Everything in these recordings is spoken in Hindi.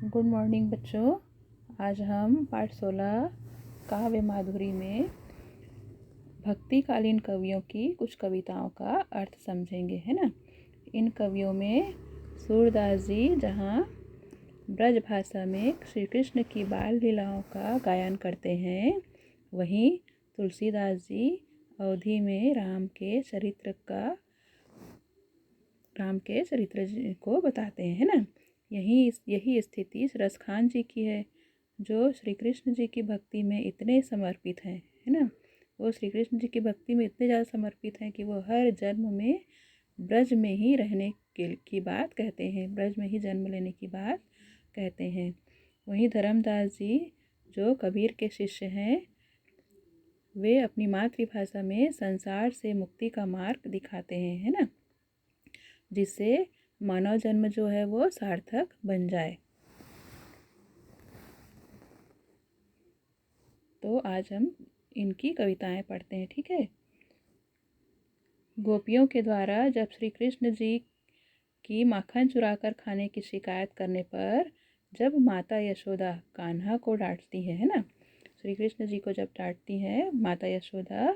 गुड मॉर्निंग बच्चों। आज हम पाठ 16 काव्य माधुरी में भक्तिकालीन कवियों की कुछ कविताओं का अर्थ समझेंगे, है ना। इन कवियों में सूरदास जी जहाँ ब्रज भाषा में श्री कृष्ण की बाल लीलाओं का गायन करते हैं, वहीं तुलसीदास जी अवधि में राम के चरित्र को बताते हैं, है ना। यही स्थिति रसखान जी की है, जो श्री कृष्ण जी की भक्ति में इतने समर्पित हैं, है ना। वो श्री कृष्ण जी की भक्ति में इतने ज़्यादा समर्पित हैं कि वो हर जन्म में ब्रज में ही रहने की बात कहते हैं, ब्रज में ही जन्म लेने की बात कहते हैं। वहीं धर्मदास जी जो कबीर के शिष्य हैं, वे अपनी मातृभाषा में संसार से मुक्ति का मार्ग दिखाते हैं, है ना, जिससे मानव जन्म जो है वो सार्थक बन जाए। तो आज हम इनकी कविताएं पढ़ते हैं, ठीक है। गोपियों के द्वारा जब श्री कृष्ण जी की माखन चुराकर खाने की शिकायत करने पर जब माता यशोदा कान्हा को डांटती है ना, श्री कृष्ण जी को जब डांटती है माता यशोदा,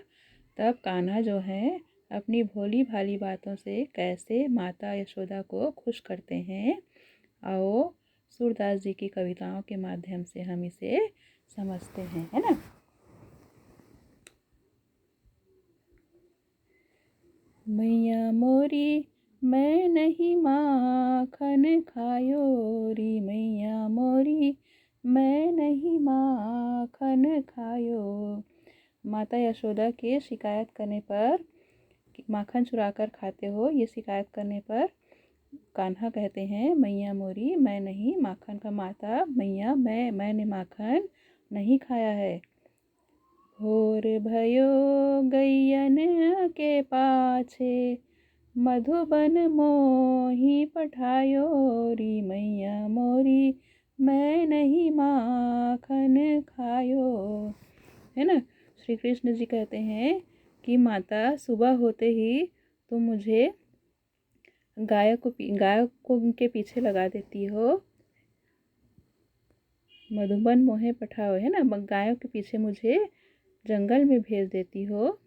तब कान्हा जो है अपनी भोली भाली बातों से कैसे माता यशोदा को खुश करते हैं, आओ सूरदास जी की कविताओं के माध्यम से हम इसे समझते हैं, है ना। मैया मोरी मैं नहीं माखन खायो री, मैया मोरी मैं नहीं माखन खायो। माता यशोदा के शिकायत करने पर, माखन चुराकर खाते हो, ये शिकायत करने पर कान्हा कहते हैं मैया मोरी मैं नहीं माखन का, माता मैया मैंने माखन नहीं खाया है। भोर भयो गैयन के पाछे मधुबन मोही पठायो री, मैया मोरी मैं नहीं माखन खायो, है ना। श्री कृष्ण जी कहते हैं कि माता सुबह होते ही तुम मुझे गाय को के पीछे लगा देती हो, मधुबन मोहे पठाओ, है ना, गायों के पीछे मुझे जंगल में भेज देती हो।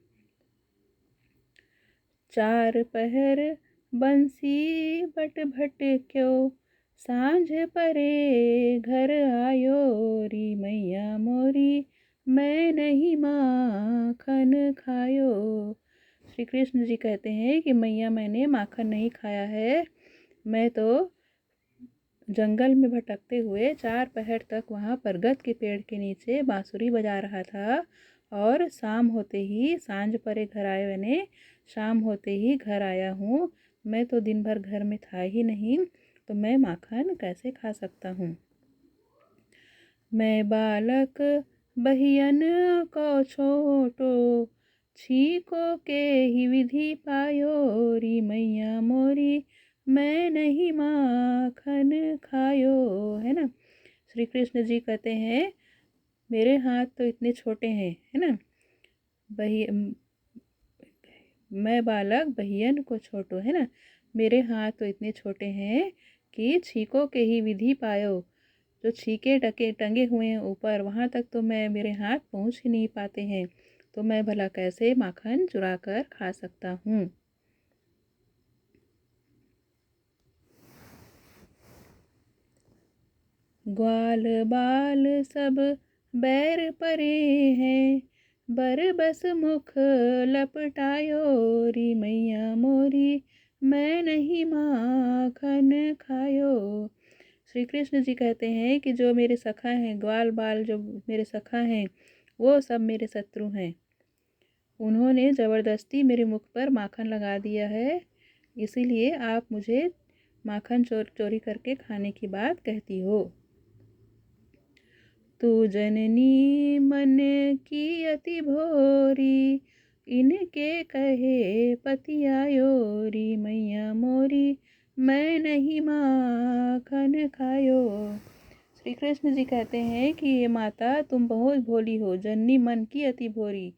चार पहर बंसी बट भट क्यों, सांझ परे घर आयो री, मैया मोरी मैं नहीं माखन खायो। श्री कृष्ण जी कहते हैं कि मैया मैंने माखन नहीं खाया है, मैं तो जंगल में भटकते हुए 4 पहर तक वहाँ बरगद के पेड़ के नीचे बांसुरी बजा रहा था, और शाम होते ही सांझ परे घर आए, मैंने शाम होते ही घर आया हूँ। मैं तो दिन भर घर में था ही नहीं, तो मैं माखन कैसे खा सकता हूँ। मैं बालक बहियन को छोटो, छीको के ही विधि पायो री, मैया मोरी मैं नहीं माखन खायो, है ना। श्री कृष्ण जी कहते हैं मेरे हाथ तो इतने छोटे हैं, है ना, मैं बालक बहियन को छोटो, है ना, मेरे हाथ तो इतने छोटे हैं कि छीको के ही विधि पायो, जो छीके टंगे हुए हैं ऊपर, वहाँ तक तो मेरे हाथ पहुँच ही नहीं पाते हैं, तो मैं भला कैसे माखन चुरा कर खा सकता हूँ। ग्वाल बाल सब बैर परे हैं, बर बस मुख लपटायो री, मैया मोरी मैं नहीं माखन खायो। श्री कृष्ण जी कहते हैं कि जो मेरे सखा हैं, ग्वाल बाल जो मेरे सखा हैं, वो सब मेरे शत्रु हैं, उन्होंने ज़बरदस्ती मेरे मुख पर माखन लगा दिया है, इसीलिए आप मुझे माखन चोरी करके खाने की बात कहती हो। तू जननी मन की अति भोरी, इनके कहे पति आयो री, मैया मोरी मैं नहीं माखन खायो। श्री कृष्ण जी कहते हैं कि ये माता तुम बहुत भोली हो, जननी मन की अति भोरी,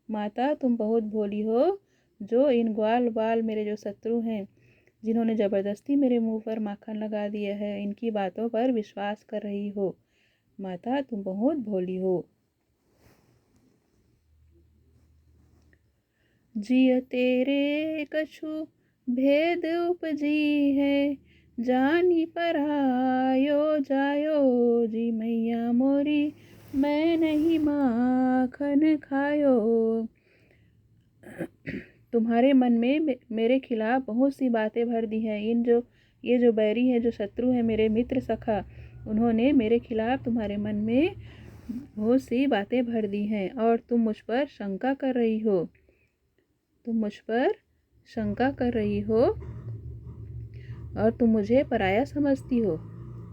माता तुम बहुत भोली हो, जो इन ग्वाल बाल मेरे जो शत्रु हैं जिन्होंने ज़बरदस्ती मेरे मुंह पर माखन लगा दिया है, इनकी बातों पर विश्वास कर रही हो। माता तुम बहुत भोली हो। जिय तेरे कछु भेद उपजी है, जानी परायो जायो जी मैया मोरी, मैं नहीं माखन खायो। तुम्हारे मन में मेरे खिलाफ बहुत सी बातें भर दी हैं। ये जो बैरी है, जो शत्रु है, मेरे मित्र सखा, उन्होंने मेरे खिलाफ तुम्हारे मन में बहुत सी बातें भर दी हैं और तुम मुझ पर शंका कर रही हो। तुम मुझ पर शंका कर रही हो और तुम मुझे पराया समझती हो,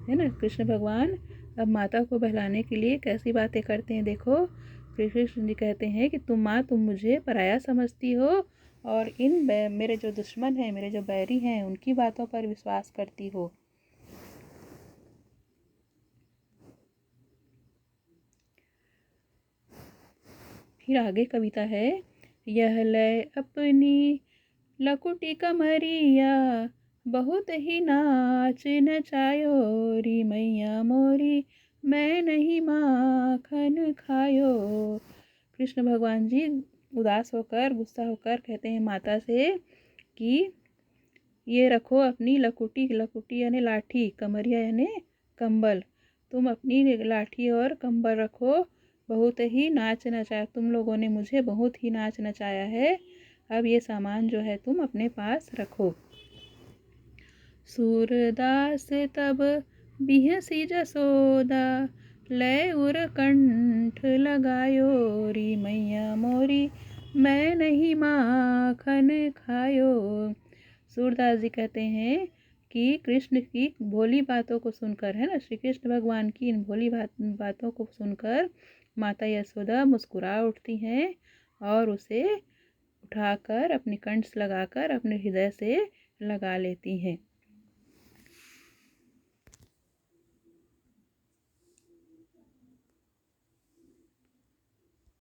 है ना। कृष्ण भगवान अब माता को बहलाने के लिए कैसी बातें करते हैं देखो। कृष्ण जी कहते हैं कि तुम मुझे पराया समझती हो और मेरे जो दुश्मन हैं, मेरे जो बैरी हैं, उनकी बातों पर विश्वास करती हो। फिर आगे कविता है, यह लय अपनी लकुटी कमरिया, बहुत ही नाच नचायो री मैया मोरी, मैं नहीं माखन खायो। कृष्ण भगवान जी उदास होकर, गुस्सा होकर कहते हैं माता से कि ये रखो अपनी लकुटी यानी लाठी, कमरिया यानी कंबल, तुम अपनी लाठी और कंबल रखो। बहुत ही नाच नचाया, तुम लोगों ने मुझे बहुत ही नाच नचाया है। अब ये सामान जो है तुम अपने पास रखो। सूरदास तब बिहसी जसोदा, लय उर कंठ लगायो री मैया मोरी, मैं नहीं माखन खायो। सूरदास जी कहते हैं कि कृष्ण की भोली बातों को सुनकर, है ना, श्री कृष्ण भगवान की इन भोली बातों को सुनकर माता यशोदा मुस्कुरा उठती हैं और उसे उठाकर अपनी कंठ लगाकर अपने हृदय से लगा लेती हैं।